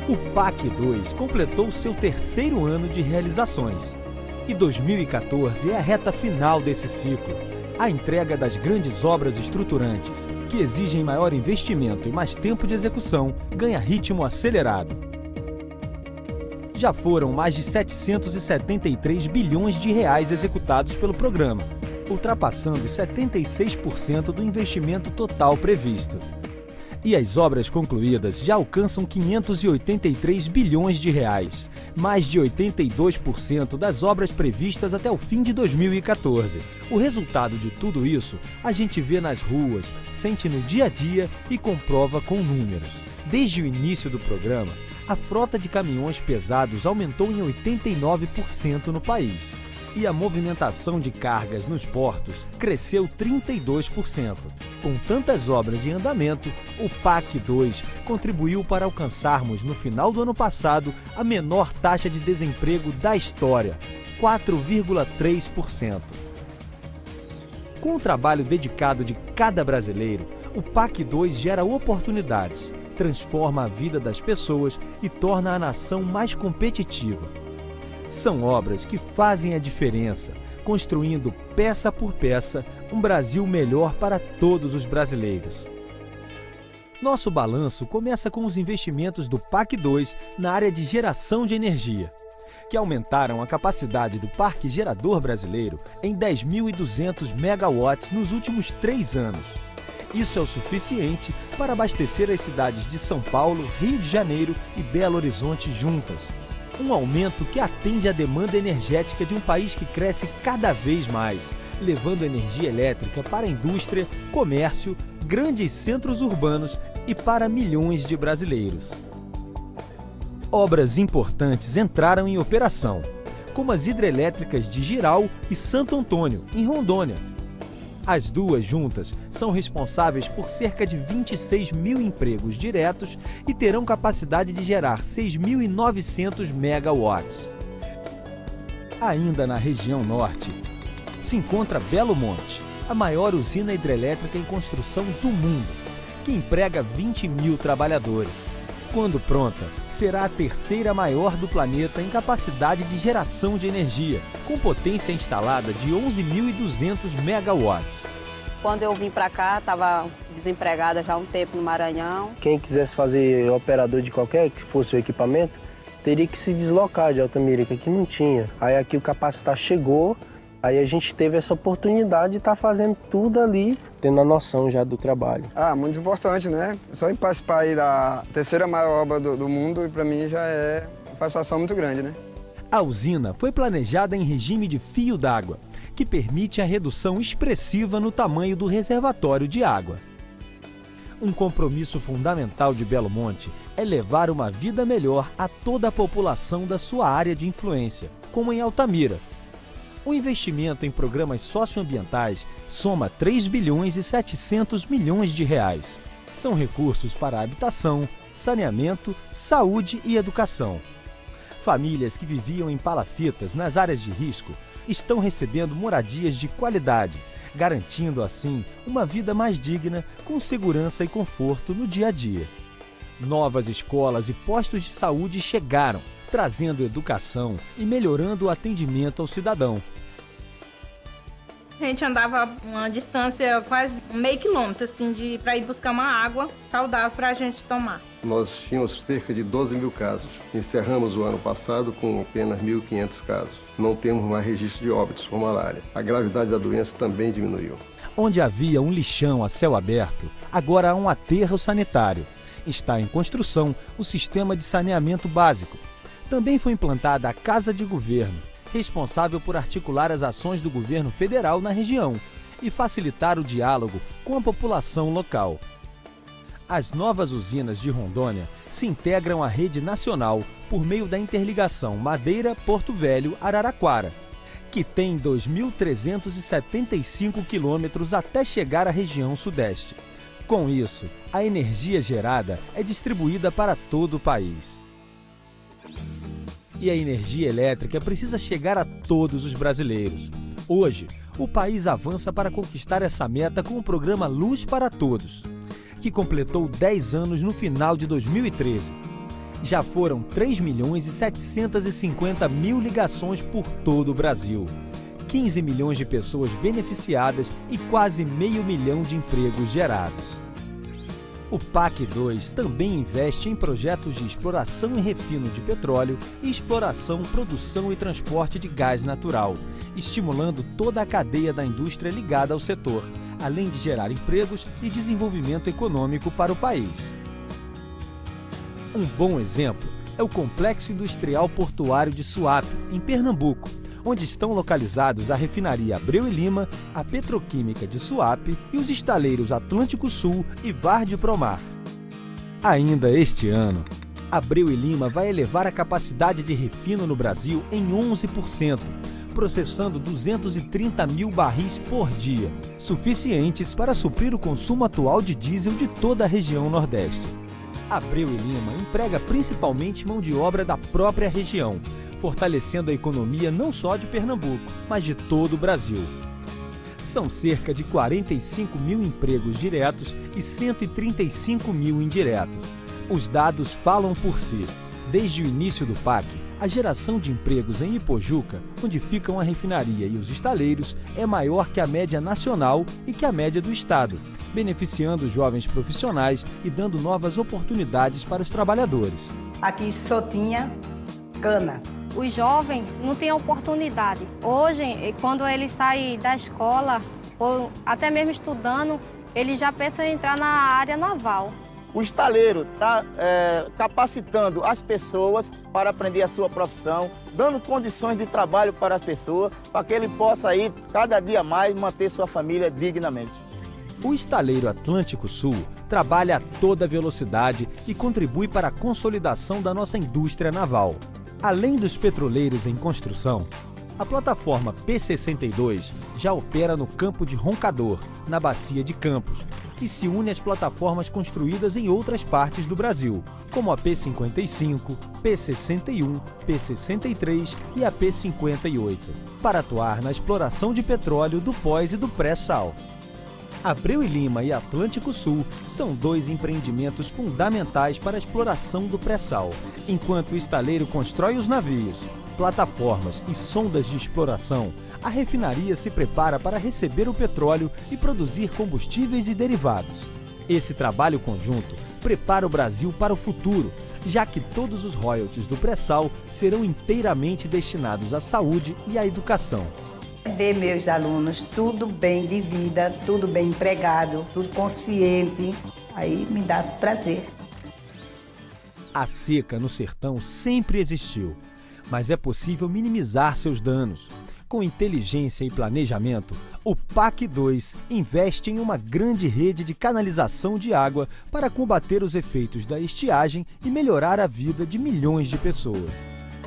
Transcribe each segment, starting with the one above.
O PAC 2 completou seu terceiro ano de realizações. E 2014 é a reta final desse ciclo. A entrega das grandes obras estruturantes, que exigem maior investimento e mais tempo de execução, ganha ritmo acelerado. Já foram mais de 773 bilhões de reais executados pelo programa, ultrapassando 76% do investimento total previsto. E as obras concluídas já alcançam 583 bilhões de reais, mais de 82% das obras previstas até o fim de 2014. O resultado de tudo isso a gente vê nas ruas, sente no dia a dia e comprova com números. Desde o início do programa, a frota de caminhões pesados aumentou em 89% no país. E a movimentação de cargas nos portos cresceu 32%. Com tantas obras em andamento, o PAC 2 contribuiu para alcançarmos, no final do ano passado, a menor taxa de desemprego da história, 4,3%. Com o trabalho dedicado de cada brasileiro, o PAC 2 gera oportunidades, transforma a vida das pessoas e torna a nação mais competitiva. São obras que fazem a diferença, construindo peça por peça um Brasil melhor para todos os brasileiros. Nosso balanço começa com os investimentos do PAC 2 na área de geração de energia, que aumentaram a capacidade do parque gerador brasileiro em 10.200 megawatts nos últimos 3 anos. Isso é o suficiente para abastecer as cidades de São Paulo, Rio de Janeiro e Belo Horizonte juntas. Um aumento que atende à demanda energética de um país que cresce cada vez mais, levando energia elétrica para a indústria, comércio, grandes centros urbanos e para milhões de brasileiros. Obras importantes entraram em operação, como as hidrelétricas de Jirau e Santo Antônio, em Rondônia. As duas juntas são responsáveis por cerca de 26 mil empregos diretos e terão capacidade de gerar 6.900 megawatts. Ainda na região norte, se encontra Belo Monte, a maior usina hidrelétrica em construção do mundo, que emprega 20 mil trabalhadores. Quando pronta, será a terceira maior do planeta em capacidade de geração de energia, com potência instalada de 11.200 megawatts. Quando eu vim para cá, estava desempregada já há um tempo no Maranhão. Quem quisesse fazer operador de qualquer que fosse o equipamento, teria que se deslocar de Altamira, que aqui não tinha. Aí aqui o Capacitar chegou, aí a gente teve essa oportunidade de estar fazendo tudo ali, tendo a noção já do trabalho. Muito importante, né? Só em participar aí da terceira maior obra do mundo, para mim já é uma satisfação muito grande, né? A usina foi planejada em regime de fio d'água, que permite a redução expressiva no tamanho do reservatório de água. Um compromisso fundamental de Belo Monte é levar uma vida melhor a toda a população da sua área de influência, como em Altamira. O investimento em programas socioambientais soma 3 bilhões e 700 milhões de reais. São recursos para habitação, saneamento, saúde e educação. Famílias que viviam em palafitas nas áreas de risco estão recebendo moradias de qualidade, garantindo assim uma vida mais digna, com segurança e conforto no dia a dia. Novas escolas e postos de saúde chegaram, trazendo educação e melhorando o atendimento ao cidadão. A gente andava uma distância quase meio quilômetro assim, para ir buscar uma água saudável para a gente tomar. Nós tínhamos cerca de 12 mil casos. Encerramos o ano passado com apenas 1.500 casos. Não temos mais registro de óbitos por malária. A gravidade da doença também diminuiu. Onde havia um lixão a céu aberto, agora há um aterro sanitário. Está em construção o sistema de saneamento básico. Também foi implantada a Casa de Governo, responsável por articular as ações do governo federal na região e facilitar o diálogo com a população local. As novas usinas de Rondônia se integram à rede nacional por meio da interligação Madeira-Porto Velho-Araraquara, que tem 2.375 quilômetros até chegar à região sudeste. Com isso, a energia gerada é distribuída para todo o país. E a energia elétrica precisa chegar a todos os brasileiros. Hoje, o país avança para conquistar essa meta com o programa Luz para Todos, que completou 10 anos no final de 2013. Já foram 3.750.000 ligações por todo o Brasil. 15 milhões de pessoas beneficiadas e quase 500 mil de empregos gerados. O PAC 2 também investe em projetos de exploração e refino de petróleo e exploração, produção e transporte de gás natural, estimulando toda a cadeia da indústria ligada ao setor, além de gerar empregos e desenvolvimento econômico para o país. Um bom exemplo é o Complexo Industrial Portuário de Suape, em Pernambuco, onde estão localizados a refinaria Abreu e Lima, a Petroquímica de Suape e os estaleiros Atlântico Sul e Vard Promar. Ainda este ano, Abreu e Lima vai elevar a capacidade de refino no Brasil em 11%, processando 230 mil barris por dia, suficientes para suprir o consumo atual de diesel de toda a região Nordeste. Abreu e Lima emprega principalmente mão de obra da própria região, fortalecendo a economia não só de Pernambuco, mas de todo o Brasil. São cerca de 45 mil empregos diretos e 135 mil indiretos. Os dados falam por si. Desde o início do PAC, a geração de empregos em Ipojuca, onde ficam a refinaria e os estaleiros, é maior que a média nacional e que a média do estado, beneficiando os jovens profissionais e dando novas oportunidades para os trabalhadores. Aqui só tinha cana. O jovem não tem oportunidade. Hoje, quando ele sai da escola, ou até mesmo estudando, ele já pensa em entrar na área naval. O estaleiro está capacitando as pessoas para aprender a sua profissão, dando condições de trabalho para as pessoas, para que ele possa aí, cada dia mais, manter sua família dignamente. O estaleiro Atlântico Sul trabalha a toda velocidade e contribui para a consolidação da nossa indústria naval. Além dos petroleiros em construção, a plataforma P-62 já opera no campo de Roncador, na Bacia de Campos, e se une às plataformas construídas em outras partes do Brasil, como a P-55, P-61, P-63 e a P-58, para atuar na exploração de petróleo do pós e do pré-sal. Abreu e Lima e Atlântico Sul são dois empreendimentos fundamentais para a exploração do pré-sal, enquanto o estaleiro constrói os navios, plataformas e sondas de exploração, a refinaria se prepara para receber o petróleo e produzir combustíveis e derivados. Esse trabalho conjunto prepara o Brasil para o futuro, já que todos os royalties do pré-sal serão inteiramente destinados à saúde e à educação. Ver meus alunos tudo bem de vida, tudo bem empregado, tudo consciente, aí me dá prazer. A seca no sertão sempre existiu, mas é possível minimizar seus danos. Com inteligência e planejamento, o PAC 2 investe em uma grande rede de canalização de água para combater os efeitos da estiagem e melhorar a vida de milhões de pessoas.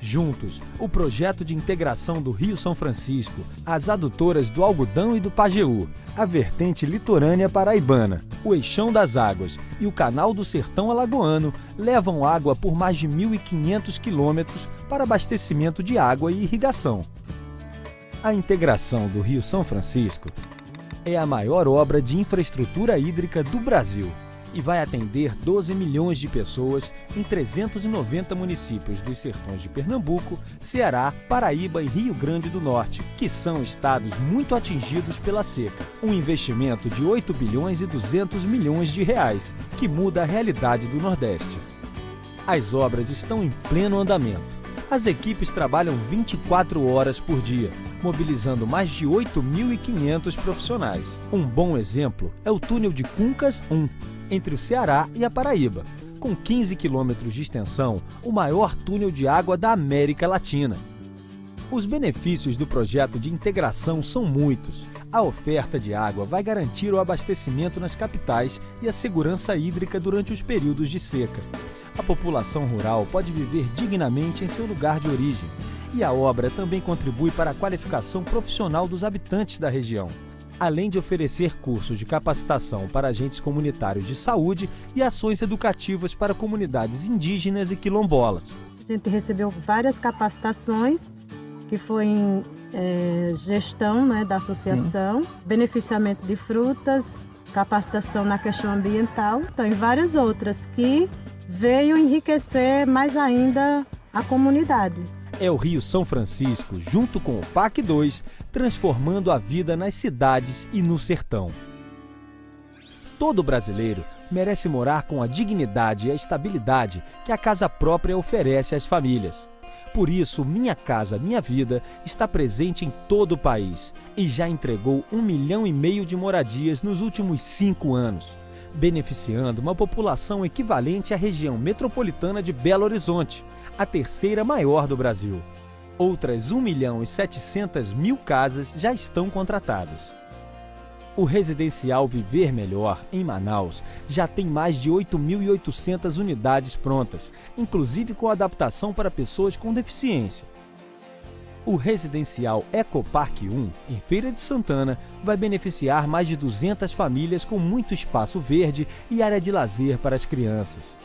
Juntos, o projeto de integração do Rio São Francisco, as adutoras do Algodão e do Pajeú, a vertente litorânea paraibana, o Eixão das Águas e o Canal do Sertão Alagoano levam água por mais de 1.500 quilômetros para abastecimento de água e irrigação. A integração do Rio São Francisco é a maior obra de infraestrutura hídrica do Brasil e vai atender 12 milhões de pessoas em 390 municípios dos sertões de Pernambuco, Ceará, Paraíba e Rio Grande do Norte, que são estados muito atingidos pela seca. Um investimento de 8 bilhões e 200 milhões de reais, que muda a realidade do Nordeste. As obras estão em pleno andamento. As equipes trabalham 24 horas por dia, mobilizando mais de 8.500 profissionais. Um bom exemplo é o túnel de Cuncas 1, entre o Ceará e a Paraíba, com 15 quilômetros de extensão, o maior túnel de água da América Latina. Os benefícios do projeto de integração são muitos. A oferta de água vai garantir o abastecimento nas capitais e a segurança hídrica durante os períodos de seca. A população rural pode viver dignamente em seu lugar de origem, e a obra também contribui para a qualificação profissional dos habitantes da região, além de oferecer cursos de capacitação para agentes comunitários de saúde e ações educativas para comunidades indígenas e quilombolas. A gente recebeu várias capacitações, que foi em gestão, né, da associação, beneficiamento de frutas, capacitação na questão ambiental, então, e várias outras que veio enriquecer mais ainda a comunidade. É o Rio São Francisco, junto com o PAC 2, transformando a vida nas cidades e no sertão. Todo brasileiro merece morar com a dignidade e a estabilidade que a casa própria oferece às famílias. Por isso, Minha Casa Minha Vida está presente em todo o país e já entregou 1,5 milhão de moradias nos últimos 5 anos, beneficiando uma população equivalente à região metropolitana de Belo Horizonte, a terceira maior do Brasil. Outras 1.700.000 casas já estão contratadas. O residencial Viver Melhor, em Manaus, já tem mais de 8.800 unidades prontas, inclusive com adaptação para pessoas com deficiência. O residencial Ecoparque 1, em Feira de Santana, vai beneficiar mais de 200 famílias com muito espaço verde e área de lazer para as crianças.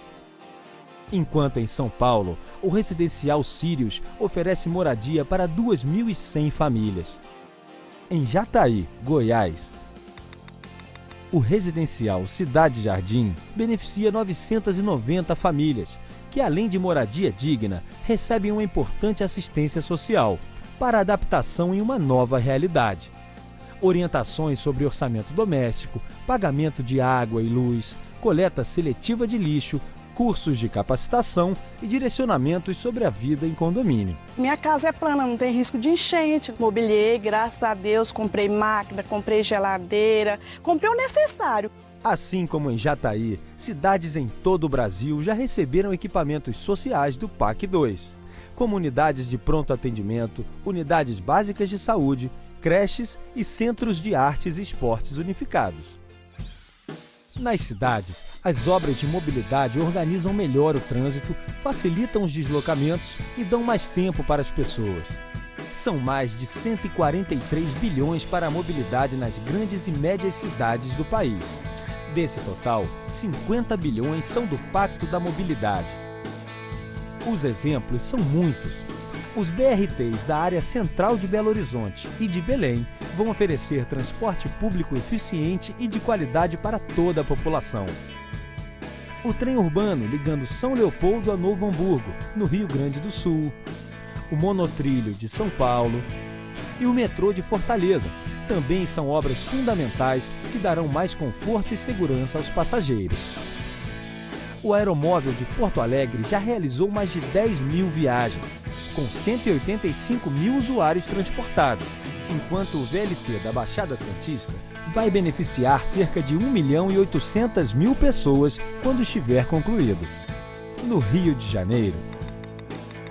Enquanto em São Paulo, o residencial Sírios oferece moradia para 2.100 famílias. Em Jataí, Goiás, o residencial Cidade Jardim beneficia 990 famílias, que além de moradia digna, recebem uma importante assistência social para adaptação em uma nova realidade. Orientações sobre orçamento doméstico, pagamento de água e luz, coleta seletiva de lixo, cursos de capacitação e direcionamentos sobre a vida em condomínio. Minha casa é plana, não tem risco de enchente. Mobiliei, graças a Deus, comprei máquina, comprei geladeira, comprei o necessário. Assim como em Jataí, cidades em todo o Brasil já receberam equipamentos sociais do PAC 2, como unidades de pronto atendimento, unidades básicas de saúde, creches e centros de artes e esportes unificados. Nas cidades, as obras de mobilidade organizam melhor o trânsito, facilitam os deslocamentos e dão mais tempo para as pessoas. São mais de 143 bilhões para a mobilidade nas grandes e médias cidades do país. Desse total, 50 bilhões são do Pacto da Mobilidade. Os exemplos são muitos. Os BRTs da área central de Belo Horizonte e de Belém vão oferecer transporte público eficiente e de qualidade para toda a população. O trem urbano ligando São Leopoldo a Novo Hamburgo, no Rio Grande do Sul, o monotrilho de São Paulo e o metrô de Fortaleza também são obras fundamentais que darão mais conforto e segurança aos passageiros. O aeromóvel de Porto Alegre já realizou mais de 10.000 viagens, com 185.000 usuários transportados, enquanto o VLT da Baixada Santista vai beneficiar cerca de 1.800.000 pessoas quando estiver concluído. No Rio de Janeiro,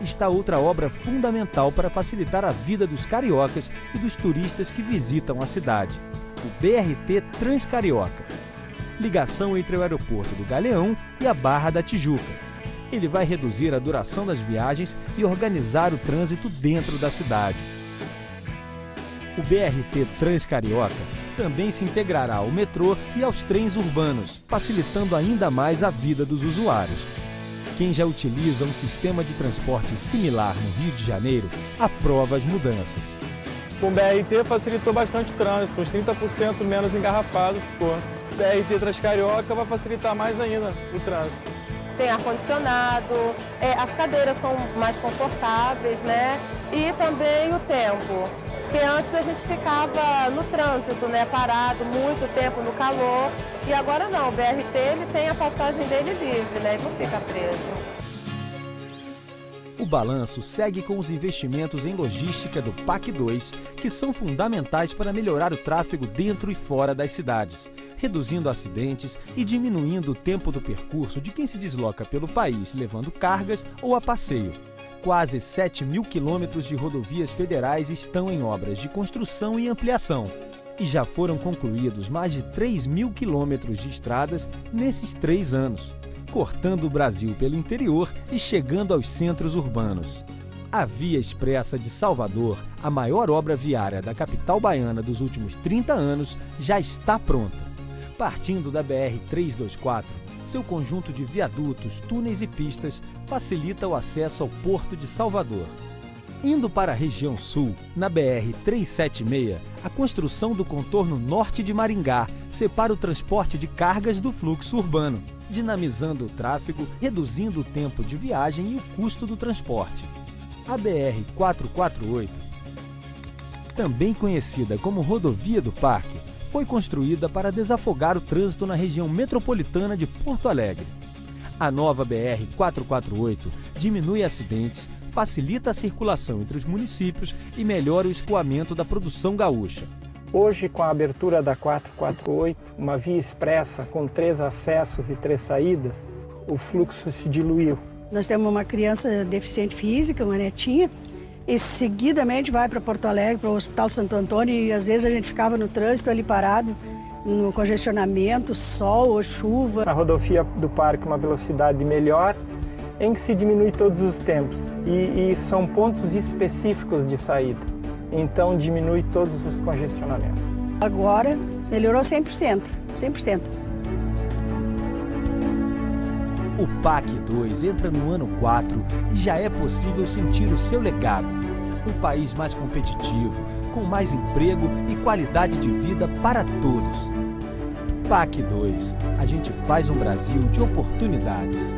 está outra obra fundamental para facilitar a vida dos cariocas e dos turistas que visitam a cidade, o BRT Transcarioca. Ligação entre o aeroporto do Galeão e a Barra da Tijuca. Ele vai reduzir a duração das viagens e organizar o trânsito dentro da cidade. O BRT Transcarioca também se integrará ao metrô e aos trens urbanos, facilitando ainda mais a vida dos usuários. Quem já utiliza um sistema de transporte similar no Rio de Janeiro aprova as mudanças. Com o BRT facilitou bastante o trânsito, uns 30% menos engarrafado ficou. O BRT Transcarioca vai facilitar mais ainda o trânsito. Tem ar-condicionado, as cadeiras são mais confortáveis, né? E também o tempo. Porque antes a gente ficava no trânsito, né? Parado muito tempo no calor. E agora não, o BRT ele tem a passagem dele livre, né? Ele não fica preso. O balanço segue com os investimentos em logística do PAC 2, que são fundamentais para melhorar o tráfego dentro e fora das cidades, reduzindo acidentes e diminuindo o tempo do percurso de quem se desloca pelo país levando cargas ou a passeio. Quase 7.000 quilômetros de rodovias federais estão em obras de construção e ampliação. E já foram concluídos mais de 3.000 quilômetros de estradas nesses 3 anos, cortando o Brasil pelo interior e chegando aos centros urbanos. A Via Expressa de Salvador, a maior obra viária da capital baiana dos últimos 30 anos, já está pronta. Partindo da BR-324, seu conjunto de viadutos, túneis e pistas facilita o acesso ao Porto de Salvador. Indo para a região sul, na BR-376, a construção do contorno norte de Maringá separa o transporte de cargas do fluxo urbano, dinamizando o tráfego, reduzindo o tempo de viagem e o custo do transporte. A BR-448, também conhecida como Rodovia do Parque, foi construída para desafogar o trânsito na região metropolitana de Porto Alegre. A nova BR-448 diminui acidentes, facilita a circulação entre os municípios e melhora o escoamento da produção gaúcha. Hoje, com a abertura da 448, uma via expressa com 3 acessos e 3 saídas, o fluxo se diluiu. Nós temos uma criança deficiente física, uma netinha, e seguidamente vai para Porto Alegre, para o Hospital Santo Antônio, e às vezes a gente ficava no trânsito ali parado, no congestionamento, sol ou chuva. Na rodovia do Parque, uma velocidade melhor, em que se diminui todos os tempos e são pontos específicos de saída, então diminui todos os congestionamentos. Agora melhorou 100%, 100%. O PAC 2 entra no ano 4 e já é possível sentir o seu legado. Um país mais competitivo, com mais emprego e qualidade de vida para todos. PAC 2, a gente faz um Brasil de oportunidades.